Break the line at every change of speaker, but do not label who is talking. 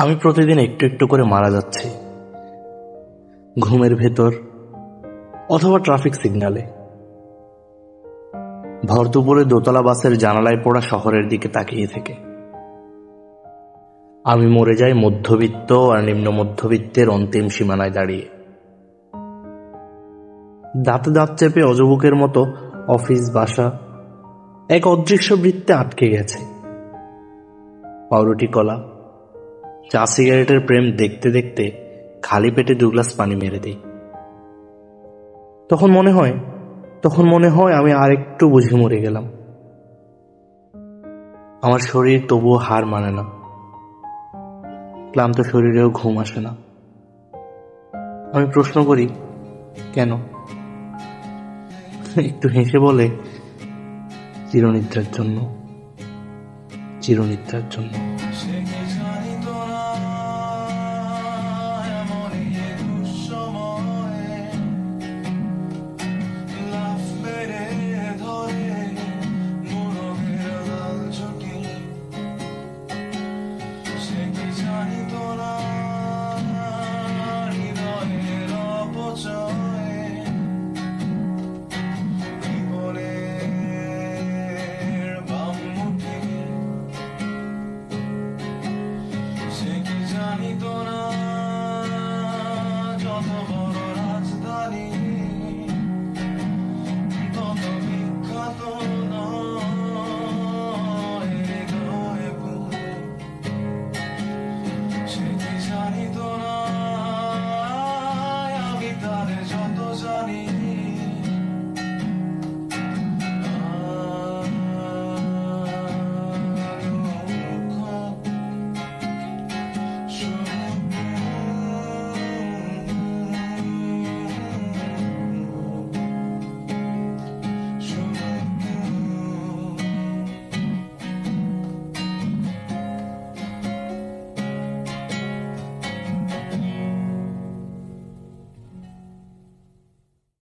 আমি প্রতিদিন একটু একটু করে মারা যাচ্ছি, ঘুমের ভেতর অথবা ট্রাফিক সিগন্যালে। ভর দুপুরে দোতলা বাসের জানালায় পড়া শহরের দিকে তাকিয়ে থেকে আমি মরে যাই মধ্যবিত্ত আর নিম্ন মধ্যবিত্তের অন্তিম সীমানায় দাঁড়িয়ে। দাঁতে দাঁত চেপে অজবুকের মতো অফিস বাসা এক অদৃশ্য বৃত্তে আটকে গেছে। পাউরুটি কলা চা সিগারেটের প্রেম দেখতে দেখতে খালি পেটে 2 গ্লাস পানি মেরে দিই। তখন মনে হয় আমি আর একটু বুঝে মরে গেলাম। আমার শরীর তবুও হার মানে না, ক্লান্ত শরীরেও ঘুম আসে না। আমি প্রশ্ন করি, কেন? একটু হেসে বলে, চিরনিদ্রার জন্য।